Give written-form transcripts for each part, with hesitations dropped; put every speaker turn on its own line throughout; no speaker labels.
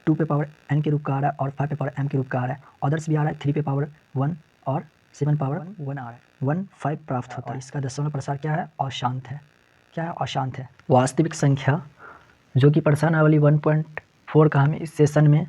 2 पे power n के रूप का आ रहा है और 5 पे पावर m के रूप का आ रहा है। अदर्स भी आ रहा है 3 पे पावर 1 और 7 पावर 1 आ रहा है। 1 5 प्राप्त होता है। इसका दशमलव प्रसार क्या है? अशांत है। क्या है? अशांत है। वास्तविक संख्या जो कि प्रश्नावली 1.4 का हम इस सेशन में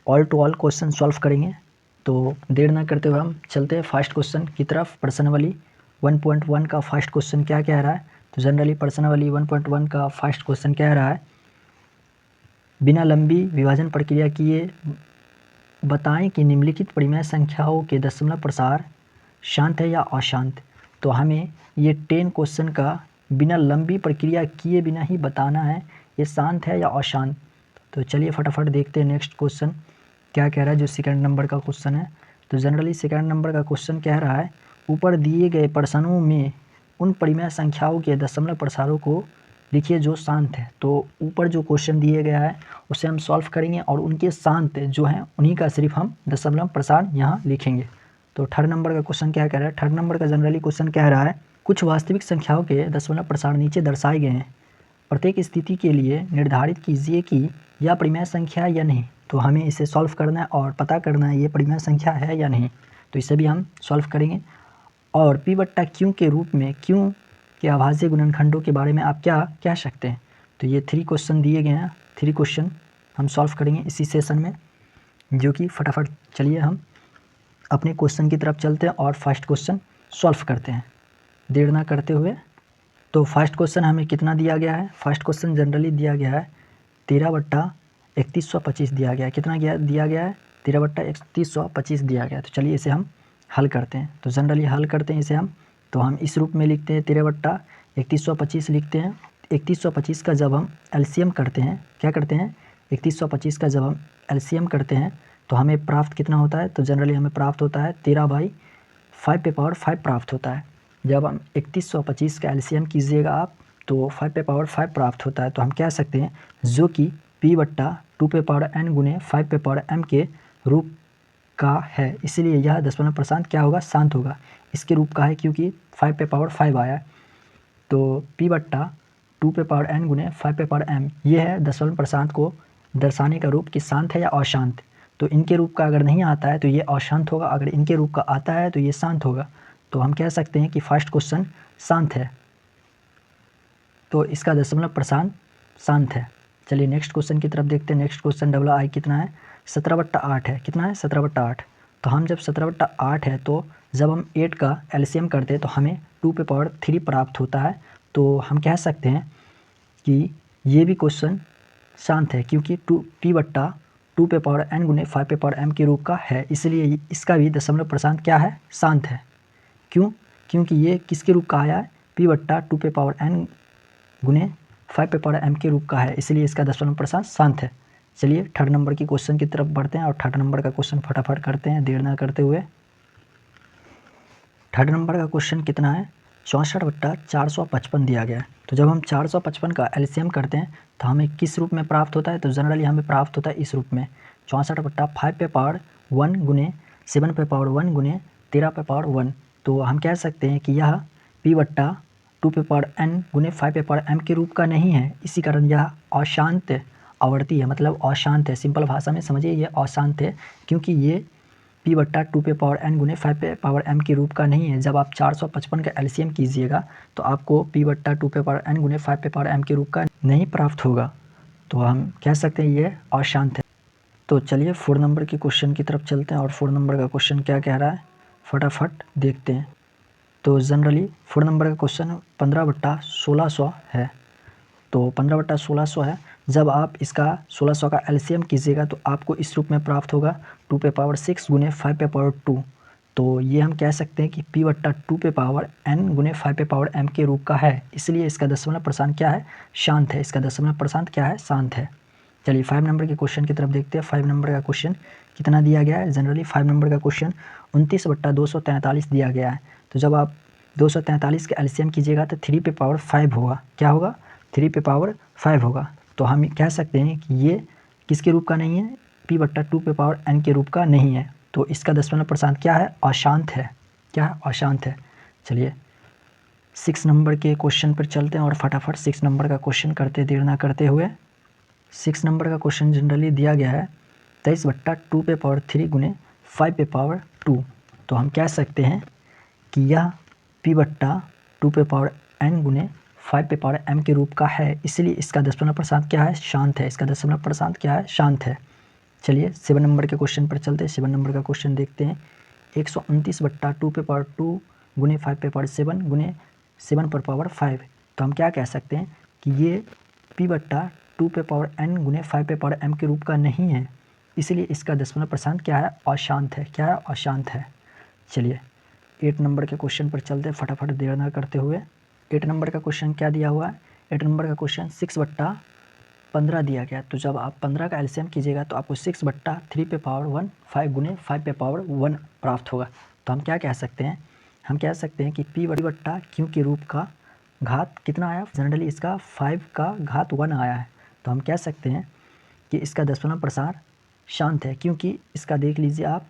all to all question solve करेंगे। तो देर ना करते हुए हम चलते हैं फर्स्ट क्वेश्चन की तरफ। प्रश्नावली 1.1 का फर्स्ट क्वेश्चन क्या कह रहा है? तो जनरली प्रश्नावली 1.1 का फर्स्ट क्वेश्चन कह रहा है, बिना लंबी विभाजन प्रक्रिया किए बताएं कि निम्नलिखित परिमेय संख्याओं के दशमलव प्रसार शांत है या अशांत। तो हमें ये 10 क्वेश्चन का बिना लंबी प्रक्रिया किए बिना ही बताना है ये शांत है या अशांत। तो चलिए फटाफट देखते हैं नेक्स्ट क्वेश्चन क्या कह रहा है, जो सेकंड नंबर का क्वेश्चन है। तो जनरली सेकंड नंबर का क्वेश्चन कह रहा है, ऊपर दिए गए प्रश्नों में उन परिमेय संख्याओं के दशमलव प्रसारों को लिखिए जो शांत है। तो ऊपर जो क्वेश्चन दिए गया है उसे हम सॉल्व करेंगे और उनके शांत जो हैं उन्हीं का सिर्फ हम दशमलव प्रसार यहाँ लिखेंगे। तो थर्ड नंबर का क्वेश्चन क्या कह रहा है? थर्ड नंबर का जनरली क्वेश्चन कह रहा है, कुछ वास्तविक संख्याओं के दशमलव प्रसार नीचे दर्शाए गए हैं, प्रत्येक स्थिति के लिए निर्धारित कीजिए कि यह परिमेय संख्या है या नहीं। तो हमें इसे सॉल्व करना है और पता करना है ये परिमेय संख्या है या नहीं। तो इसे भी हम सॉल्व करेंगे। और पी बट्टा क्यू के रूप में क्यू के आभाज्य गुणनखंडों के बारे में आप क्या कह सकते हैं? तो ये 3 क्वेश्चन दिए गए हैं। 3 क्वेश्चन हम सॉल्व करेंगे इसी सेशन में, जो कि फटाफट चलिए हम अपने क्वेश्चन की तरफ चलते हैं और फर्स्ट क्वेश्चन सॉल्व करते हैं देर ना करते हुए। तो फर्स्ट क्वेश्चन हमें कितना दिया गया है? फर्स्ट क्वेश्चन जनरली दिया गया है 13/3125 दिया गया है। कितना दिया गया है? 13/3125 दिया गया है। तो चलिए इसे हम हल करते हैं। तो जनरली हल करते हैं इसे हम, तो हम इस रूप में लिखते हैं 13/3125 लिखते हैं। 3125 का जब हम एलसीएम करते हैं, क्या करते हैं? 3125 का जब हम एलसीएम करते हैं तो हमें प्राप्त कितना होता है? तो जनरली हमें प्राप्त होता है 13/5 पे पावर 5 प्राप्त होता है। जब हम 3125 का एलसीएम कीजिएगा आप तो 5 पे पावर 5 प्राप्त होता है। तो हम कह सकते हैं जो कि p/2 पे पावर n गुने 5 पे पावर m के रूप का है, इसलिए यह दशमलव प्रसार क्या होगा? शांत होगा। इसके रूप का है क्योंकि 5 पे पावर 5 आया है। तो p/2 पे पावर n गुने 5 पे पावर m ये है दशमलव प्रसार को दर्शाने का रूप कि शांत है या अशांत। तो इनके रूप का अगर नहीं आता है तो ये अशांत होगा, अगर इनके रूप का आता है तो ये शांत होगा। तो हम कह सकते हैं कि फर्स्ट क्वेश्चन शांत है, तो इसका दशमलव प्रसार शांत है। चलिए नेक्स्ट क्वेश्चन की तरफ देखते हैं। नेक्स्ट क्वेश्चन आई कितना है? 17/8 है। कितना है? 17/8। तो हम जब 17/8 है तो जब हम 8 का एलसीएम करते हैं तो हमें 2 पे पावर 3 प्राप्त होता है। तो हम कह सकते हैं कि ये भी क्वेश्चन शांत है क्योंकि p/2 पे पावर n गुने 5 पे पावर m के रूप का है, इसलिए इसका भी दशमलव प्रसार क्या है? शांत है। क्यों? क्योंकि ये किसके रूप का आया है? p/2 पे पावर n गुने 5 पे पावर m के रूप का है, इसलिए इसका दशमलव प्रसार शांत है। चलिए थर्ड नंबर की क्वेश्चन की तरफ बढ़ते हैं और थर्ड नंबर का क्वेश्चन फटाफट करते हैं देर ना करते हुए। थर्ड नंबर का क्वेश्चन कितना है? 64/455 दिया गया है। तो जब हम 455 का एलसीएम करते हैं तो हमें किस रूप में प्राप्त होता है? तो जनरली हमें प्राप्त होता है इस रूप में 64/5 पे पावर 1 गुने 7 पे पावर 1 गुने 13 पे पावर 1। तो हम कह सकते हैं कि यह p/2 पे पावर n गुने 5 पे पावर m के रूप का नहीं है, इसी कारण यह अशांत आवर्ती है, मतलब अशांत है। सिंपल भाषा में समझिए ये अशांत है क्योंकि ये p/2 पे पावर n गुने 5 पे पावर m के रूप का नहीं है। जब आप 455 का एलसीएम कीजिएगा तो आपको p/2 पे पावर n गुने 5 पे पावर m के रूप का नहीं प्राप्त होगा। तो हम कह सकते हैं ये अशांत है। तो चलिए 4 नंबर के क्वेश्चन की तरफ चलते हैं और 4 नंबर का क्वेश्चन क्या कह रहा है फटाफट देखते हैं। तो जनरली 4 नंबर का क्वेश्चन 15/1600 है। तो 15/1600 है। जब आप इसका 1600 का एलसीएम कीजिएगा तो आपको इस रूप में प्राप्त होगा 2 पे पावर 6 गुने 5 पे पावर 2। तो ये हम कह सकते हैं कि p/2 पे पावर n गुने 5 पे पावर m के रूप का है, इसलिए इसका दशमलव प्रसार क्या है? शांत है। इसका दशमलव प्रसार क्या है? शांत है। चलिए 5 नंबर के क्वेश्चन की तरफ देखते हैं। 5 नंबर का क्वेश्चन कितना दिया गया है? जनरली 5 नंबर का क्वेश्चन 29/243 दिया गया है। तो जब आप 243 का एलसीएम कीजिएगा तो 3 पे पावर 5 होगा। क्या होगा? 3 पे पावर 5 होगा। तो हम कह सकते हैं कि ये किसके रूप का नहीं है? p/2 पे पावर n के रूप का नहीं है। तो इसका दशमलव प्रसार क्या है? अशांत है। क्या है? अशांत है। चलिए 6 नंबर के क्वेश्चन पर चलते हैं और फटाफट 6 नंबर का क्वेश्चन करते देर ना करते हुए। 6 नंबर का क्वेश्चन जनरली दिया गया है 23/2 पे पावर 3 गुने 5 पे पावर 2। तो हम कह सकते हैं कि यह p/2 पे पावर n गुने 5 पे पावर m के रूप का है, इसलिए इसका दशमलव प्रसाद क्या है, शांत है। इसका दशमलव प्रसाद क्या है, शांत है। चलिए 7 नंबर के क्वेश्चन पर चलते हैं। 7 नंबर का क्वेश्चन देखते हैं। 129/2 पे पावर 2 गुने 5 पे पावर 7 गुने 7 पर पावर 5। तो हम क्या कह सकते हैं कि ये p/2 पे पावर n गुने 5 पे पावर m के रूप का नहीं है, इसलिए इसका दशमलव प्रसाद क्या है, अशांत है। क्या है, अशांत है। चलिए 8 नंबर के क्वेश्चन पर चलते हैं फटाफट देर ना करते हुए। 8 नंबर का क्वेश्चन क्या दिया हुआ है, 8 नंबर का क्वेश्चन 6/15 दिया गया। तो जब आप 15 का एलसीएम कीजिएगा तो आपको 6/3 पे पावर 1 5 गुने 5 पे पावर 1 प्राप्त होगा। तो हम क्या कह सकते हैं, हम कह सकते हैं कि p/q के रूप का घात कितना आया, जनरली इसका 5 का घात 1 आया है। तो हम कह सकते हैं कि इसका दशमलव प्रसार शांत है, क्योंकि इसका देख लीजिए आप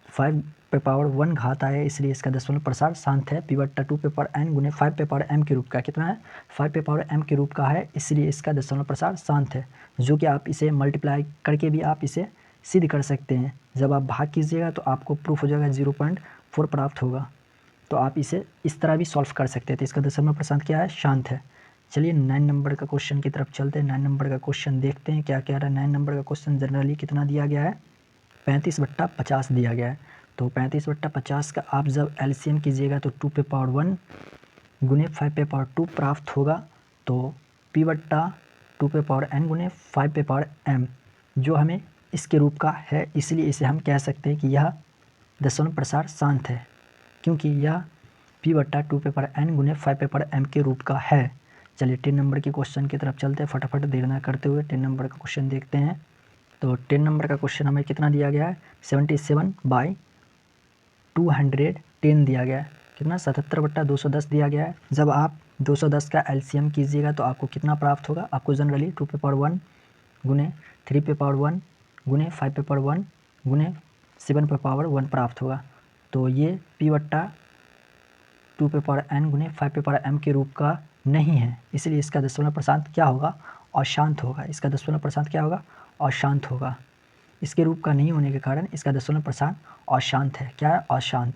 5 पे पावर 1 घात आया है, इसलिए इसका दशमलव प्रसार शांत है। p/2 पे पावर n गुने 5 पे पावर m के रूप का कितना है, 5 पे पावर m के रूप का है, इसलिए इसका दशमलव प्रसार शांत है। जो कि आप इसे मल्टीप्लाई करके भी आप इसे सिद्ध कर सकते हैं। जब आप भाग कीजिएगा तो आपको प्रूफ हो जाएगा 0.4 प्राप्त होगा। तो आप इसे इस तरह भी सॉल्व कर सकते हैं। तो इसका दशमलव प्रसाद क्या है, शांत है। चलिए 9 नंबर का क्वेश्चन की तरफ चलते हैं। 9 नंबर का क्वेश्चन देखते हैं क्या कह रहा है। 9 नंबर का क्वेश्चन जनरली कितना दिया गया है, 35/50 दिया गया है। तो 35/50 का आप जब एलसीएम कीजिएगा तो 2 पे पावर 1 गुने 5 पे पावर 2 प्राप्त होगा। तो p/2 पे पावर n गुने 5 पे पावर m जो हमें इसके रूप का है, इसलिए इसे हम कह सकते हैं कि यह दशमलव प्रसार शांत है, क्योंकि यह p/2 पे पावर n गुने 5 पे पावर m के रूप का है। चलिए 10 नंबर के क्वेश्चन की तरफ चलते हैं फटाफट देर ना करते हुए। 10 नंबर का क्वेश्चन देखते हैं। तो 10 नंबर का क्वेश्चन हमें कितना दिया गया है, 77/210 दिया गया है। कितना, 77/210 दिया गया है। जब आप 210 का एलसीएम कीजिएगा तो आपको कितना प्राप्त होगा, आपको जनरली 2 पे पावर 1 गुने 3 पे पावर 1 गुने 5 पे पावर 1 गुने 7 पे पावर 1 प्राप्त होगा। तो ये p/2 पे पावर n गुने 5 पे पावर m के रूप का नहीं है, इसलिए इसका दशमलव प्रसाद क्या होगा, अशांत होगा। इसका दशमलव प्रसाद क्या होगा, अशांत होगा। इसके रूप का नहीं होने के कारण इसका दशमलव प्रसाद अशांत है। क्या है, अशांत,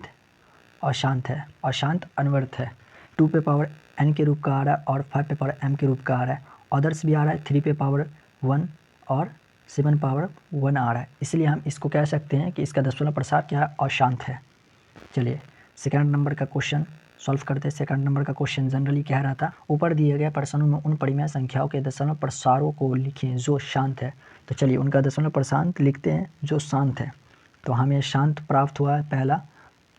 अशांत है, अशांत अनवर्थ है। 2 पे पावर n के रूप का आ रहा है और 5 पे पावर m के रूप का आ रहा है। अदर्स भी आ रहा है, 3 पे पावर 1 और 7 पावर 1 आ रहा है, इसलिए हम इसको कह सकते हैं कि इसका दशमलव प्रसाद क्या है, अशांत है। चलिए सेकंड नंबर का क्वेश्चन सॉल्व करते हैं। सेकंड नंबर का क्वेश्चन जनरली कह रहा था, ऊपर दिए गए प्रश्नों में उन परिमेय संख्याओं के दशमलव प्रसारों को लिखें जो शांत है। तो चलिए उनका दशमलव प्रसाद लिखते हैं जो शांत है। तो हमें शांत प्राप्त हुआ है, पहला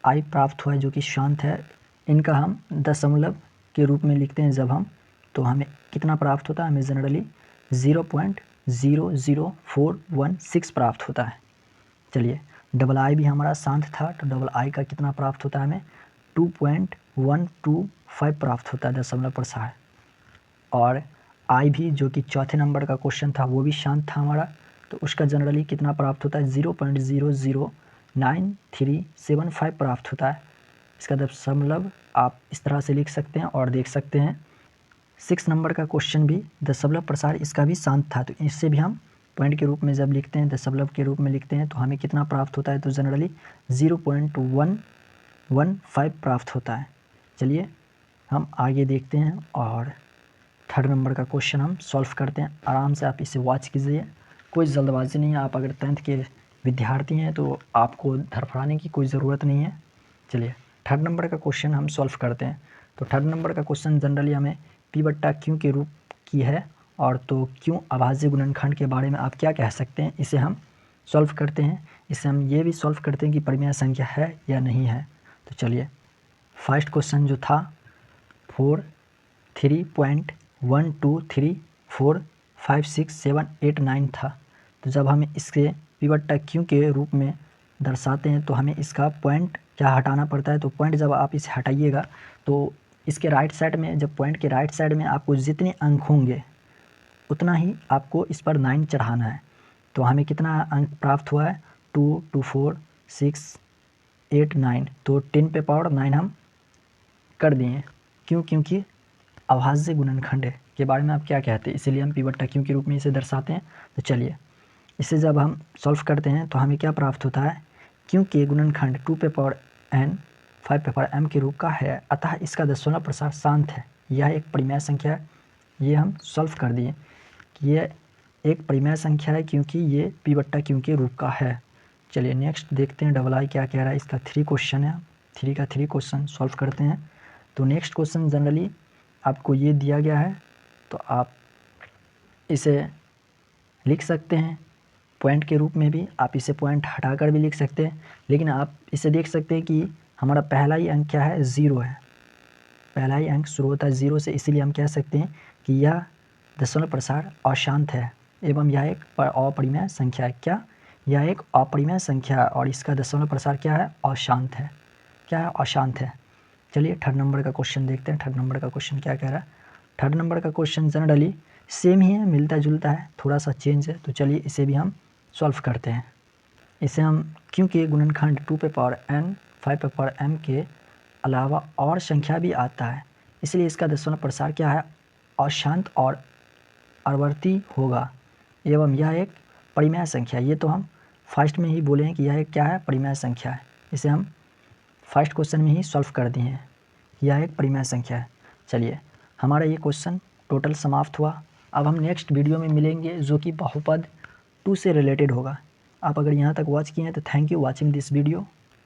i प्राप्त हुआ है जो कि शांत है। इनका हम दशमलव के रूप में लिखते हैं जब हम, तो हमें कितना प्राप्त होता है, हमें जनरली 0.00416 प्राप्त होता है। चलिए डबल आई भी हमारा शांत था, तो डबल आई का कितना प्राप्त होता है, हमें 2.125 प्राप्त होता है दशमलव प्रसार। और आई भी जो कि चौथे नंबर का क्वेश्चन था वो भी शांत था हमारा, तो उसका जनरली कितना प्राप्त होता है, 0.00937 प्राप्त होता है। इसका दशमलव आप इस तरह से लिख सकते हैं और देख सकते हैं। 6 नंबर का क्वेश्चन भी दशमलव प्रसार इसका भी शांत था, तो इससे भी हम पॉइंट के रूप में जब लिखते हैं, दशमलव के रूप में लिखते हैं, तो हमें कितना प्राप्त होता है, तो जनरली 0.115 प्राप्त होता है। चलिए हम आगे देखते हैं और थर्ड नंबर का क्वेश्चन हम सॉल्व करते हैं। आराम से आप इसे वॉच कीजिए, कोई जल्दबाजी नहीं है। आप अगर 10th के विद्यार्थी हैं तो आपको धड़फड़ाने की कोई ज़रूरत नहीं है। चलिए थर्ड नंबर का क्वेश्चन हम सॉल्व करते हैं। तो थर्ड नंबर का क्वेश्चन जनरली हमें p/q के रूप की है, और तो क्यों अभाज्य गुणनखंड के बारे में आप क्या कह सकते हैं, इसे हम सॉल्व करते हैं। इसे हम ये भी सॉल्व करते हैं कि परिमेय संख्या है या नहीं है। तो चलिए फर्स्ट क्वेश्चन जो था 3.123456789 था। तो जब हम इसके p/q के रूप में दर्शाते हैं तो हमें इसका पॉइंट क्या हटाना पड़ता है। तो पॉइंट जब आप इसे हटाइएगा तो इसके राइट साइड में, जब पॉइंट के राइट साइड में आपको जितने अंक होंगे उतना ही आपको इस पर 9 चढ़ाना है। तो हमें कितना अंक प्राप्त हुआ है, 2 2 4 6 8 9, तो 10 पे पावर 9 हम कर दिए। क्यों, क्योंकि अभाज्य गुणनखंड है। के बारे में आप क्या कहते हैं, इसीलिए हम पी बट्टा क्यू के रूप में इसे दर्शाते हैं। तो चलिए इसे जब हम सॉल्व करते हैं तो हमें क्या प्राप्त होता है, क्योंकि गुणनखंड 2 पे पावर n 5 पे पावर m के रूप का है, अतः इसका दशमलव प्रसार शांत है। यह एक परिमेय संख्या है। ये हम सॉल्व कर दिए कि ये एक परिमेय संख्या है क्योंकि ये पी बट्टा क्यू के रूप का है। चलिए नेक्स्ट देखते हैं डबल आई क्या कह रहा है। इसका 3 क्वेश्चन है, 3 का 3 क्वेश्चन सॉल्व करते हैं। तो नेक्स्ट क्वेश्चन जनरली आपको ये दिया गया है, तो आप इसे लिख सकते हैं पॉइंट के रूप में भी, आप इसे पॉइंट हटाकर भी लिख सकते हैं, लेकिन आप इसे देख सकते हैं कि हमारा पहला ही अंक क्या है, 0 है। पहला ही अंक शुरू होता है 0 से, इसीलिए हम कह सकते हैं कि यह दशमलव प्रसार अशांत है एवं यह एक अपरिमेय संख्या है। क्या, यह एक अपरिमेय संख्या है और इसका दशमलव प्रसार क्या है, अशांत है। क्या है, अशांत है। चलिए थर्ड नंबर का क्वेश्चन देखते हैं। थर्ड नंबर का क्वेश्चन क्या कह रहा है। थर्ड नंबर का क्वेश्चन जनरली सेम ही है, मिलता जुलता है, थोड़ा सा चेंज है। तो चलिए इसे भी हम सॉल्व करते हैं। इसे हम क्योंकि गुणनखंड 2 पे पावर n 5 पे पावर m के अलावा और संख्या भी आता है, इसलिए इसका दशमलव प्रसार क्या है, अशांत और आवर्ती होगा एवं यह एक परिमेय संख्या है। ये तो हम फर्स्ट में ही बोले हैं कि यह एक क्या है, परिमेय संख्या है। इसे हम फर्स्ट क्वेश्चन में ही सॉल्व कर दिए हैं, यह एक परिमेय संख्या है। चलिए हमारा ये क्वेश्चन टोटल समाप्त हुआ। अब हम नेक्स्ट वीडियो में मिलेंगे जो कि बहुपद 2 से रिलेटेड होगा। आप अगर यहाँ तक वॉच किए हैं तो thank you watching this video.